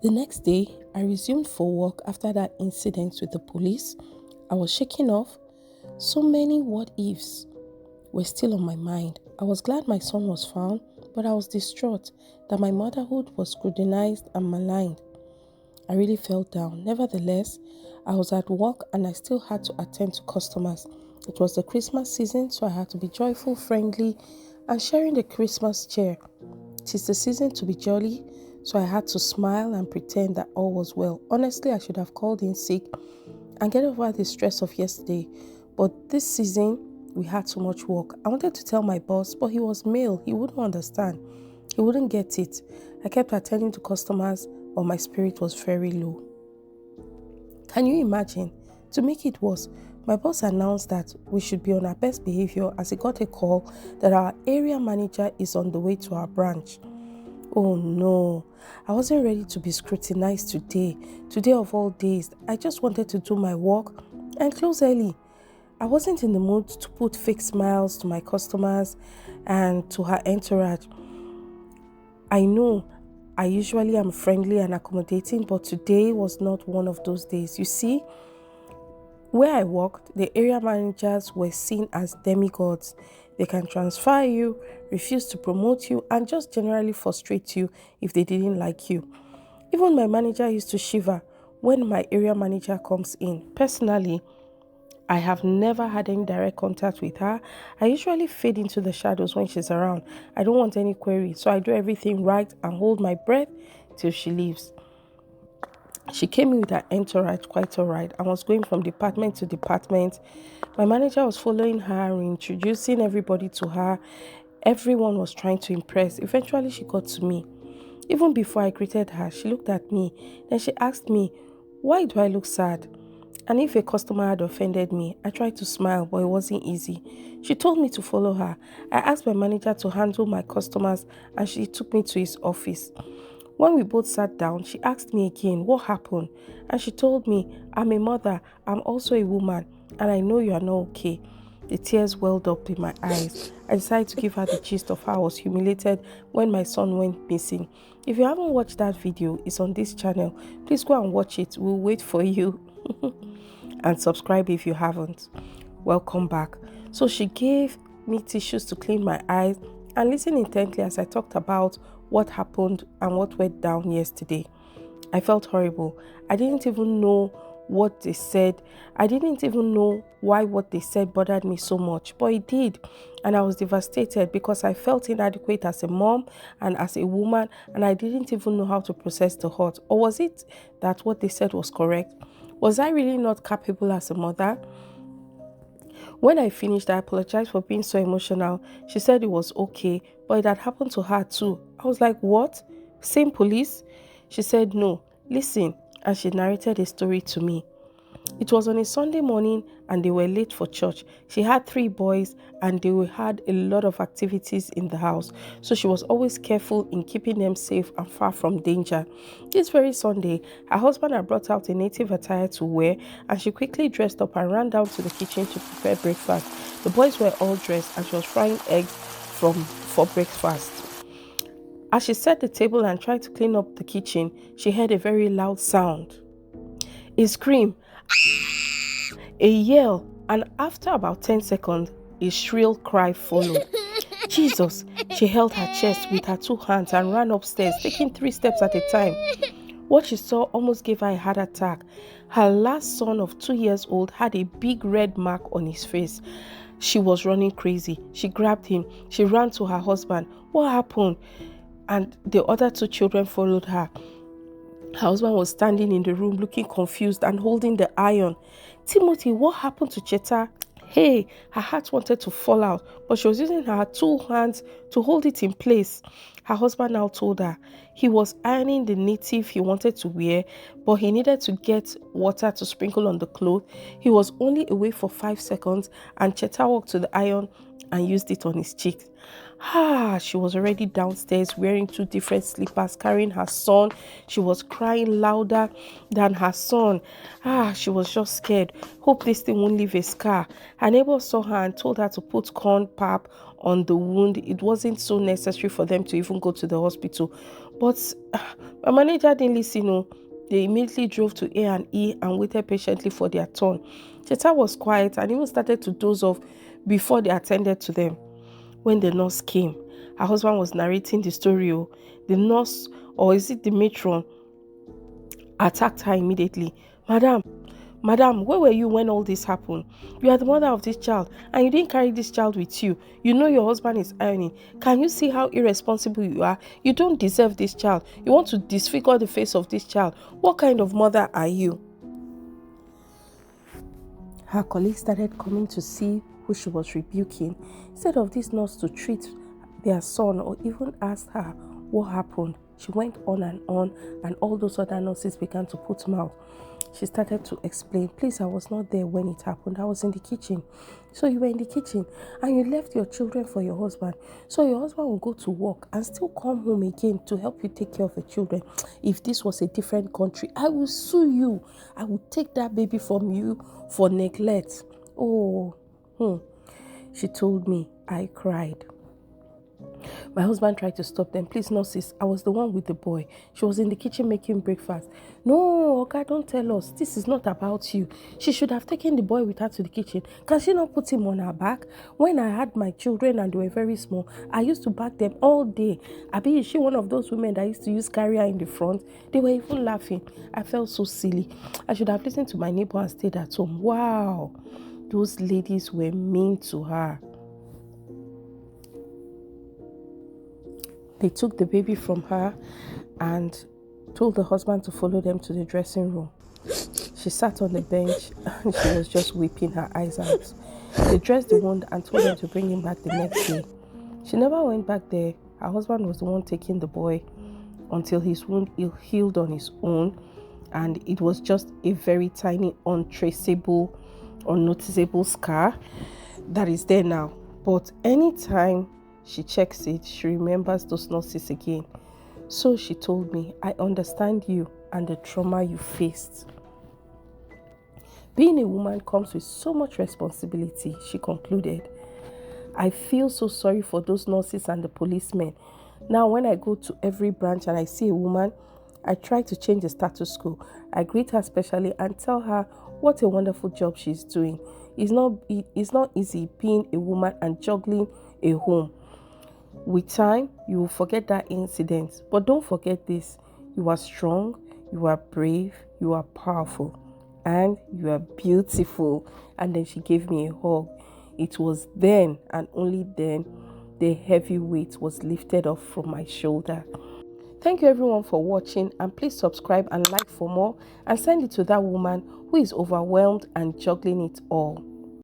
The next day, I resumed for work after that incident with the police. I was shaking off. So many what ifs were still on my mind. I was glad my son was found, but I was distraught that my motherhood was scrutinized and maligned. I really felt down. Nevertheless, I was at work and I still had to attend to customers. It was the Christmas season, so I had to be joyful, friendly, and sharing the Christmas cheer. It is the season to be jolly, so I had to smile and pretend that all was well. Honestly, I should have called in sick and get over the stress of yesterday, but this season, we had too much work. I wanted to tell my boss, but he was male. He wouldn't understand. He wouldn't get it. I kept attending to customers, but my spirit was very low. Can you imagine? To make it worse, my boss announced that we should be on our best behavior as he got a call that our area manager is on the way to our branch. Oh no, I wasn't ready to be scrutinized today. Today of all days, I just wanted to do my work and close early. I wasn't in the mood to put fake smiles to my customers and to her entourage. I know I usually am friendly and accommodating, but today was not one of those days. You see, where I worked, the area managers were seen as demigods. They can transfer you, refuse to promote you, and just generally frustrate you if they didn't like you. Even my manager used to shiver when my area manager comes in. Personally, I have never had any direct contact with her. I usually fade into the shadows when she's around. I don't want any query, so I do everything right and hold my breath till she leaves. She came in with her entourage quite alright and was going from department to department. My manager was following her, introducing everybody to her. Everyone was trying to impress. Eventually, she got to me. Even before I greeted her, she looked at me. Then she asked me, "Why do I look sad?" And if a customer had offended me, I tried to smile, but it wasn't easy. She told me to follow her. I asked my manager to handle my customers and she took me to his office. When we both sat down, she asked me again, "What happened?" And she told me, "I'm a mother, I'm also a woman, and I know you are not okay." The tears welled up in my eyes. I decided to give her the gist of how I was humiliated when my son went missing. If you haven't watched that video, it's on this channel. Please go and watch it. We'll wait for you. And subscribe if you haven't. Welcome back. So she gave me tissues to clean my eyes and listened intently as I talked about what happened and what went down yesterday. I felt horrible. I didn't even know what they said. I didn't even know why what they said bothered me so much, but it did. And I was devastated because I felt inadequate as a mom and as a woman, and I didn't even know how to process the hurt. Or was it that what they said was correct? Was I really not capable as a mother? When I finished, I apologized for being so emotional. She said it was okay, but it had happened to her too. I was like, "What? Same police?" She said, "No, listen," and she narrated a story to me. It was on a Sunday morning and they were late for church. She had 3 boys and had a lot of activities in the house. So she was always careful in keeping them safe and far from danger. This very Sunday, her husband had brought out a native attire to wear and she quickly dressed up and ran down to the kitchen to prepare breakfast. The boys were all dressed and she was frying eggs for breakfast. As she set the table and tried to clean up the kitchen, she heard a very loud sound. A scream, a yell, and after about 10 seconds, a shrill cry followed. Jesus! She held her chest with her 2 hands and ran upstairs, taking 3 steps at a time. What she saw almost gave her a heart attack. Her last son of 2 years old had a big red mark on his face. She was running crazy. She grabbed him. She ran to her husband. "What happened?" And the other 2 children followed her. Her husband was standing in the room looking confused and holding the iron. "Timothy, what happened to Cheta?" Hey, her heart wanted to fall out, but she was using her 2 hands to hold it in place. Her husband now told her he was ironing the native he wanted to wear, but he needed to get water to sprinkle on the cloth. He was only away for 5 seconds and Cheta walked to the iron and used it on his cheeks. She was already downstairs wearing 2 different slippers, carrying her son. She was crying louder than her son. She was just scared. Hope this thing won't leave a scar. Her neighbor saw her and told her to put corn pap on the wound. It wasn't so necessary for them to even go to the hospital. But my manager didn't listen. No. They immediately drove to A&E and waited patiently for their turn. Cheta was quiet and even started to doze off before they attended to them. When the nurse came, her husband was narrating the story. Oh. The nurse, or is it the matron, attacked her immediately. Madam, where were you when all this happened? You are the mother of this child and you didn't carry this child with you. You know your husband is ironing. Can you see how irresponsible you are? You don't deserve this child. You want to disfigure the face of this child. What kind of mother are you? Her colleagues started coming to see who she was rebuking. Instead of this nurse to treat their son or even ask her what happened, she went on, and all those other nurses began to put mouth. She started to explain, please, I was not there when it happened. I was in the kitchen. So you were in the kitchen and you left your children for your husband. So your husband will go to work and still come home again to help you take care of the children. If this was a different country, I will sue you. I will take that baby from you for neglect. She told me. I cried. My husband tried to stop them. Please, no, sis. I was the one with the boy. She was in the kitchen making breakfast. No, okay, don't tell us. This is not about you. She should have taken the boy with her to the kitchen. Can she not put him on her back? When I had my children and they were very small, I used to back them all day. Abi, is she one of those women that used to use carrier in the front? They were even laughing. I felt so silly. I should have listened to my neighbor and stayed at home. Wow. Those ladies were mean to her. They took the baby from her and told the husband to follow them to the dressing room. She sat on the bench and she was just weeping her eyes out. They dressed the wound and told them to bring him back the next day. She never went back there. Her husband was the one taking the boy until his wound healed on his own, and it was just a very tiny, untraceable, unnoticeable scar that is there now. But anytime she checks it, she remembers those nurses again. So she told me, I understand you and the trauma you faced. Being a woman comes with so much responsibility, she concluded. I feel so sorry for those nurses and the policemen. Now, when I go to every branch and I see a woman, I try to change the status quo. I greet her specially and tell her what a wonderful job she's doing. It's not easy being a woman and juggling a home. With time, you will forget that incident. But don't forget this. You are strong, you are brave, you are powerful, and you are beautiful. And then she gave me a hug. It was then and only then the heavy weight was lifted off from my shoulder. Thank you everyone for watching, and please subscribe and like for more, and send it to that woman who is overwhelmed and juggling it all.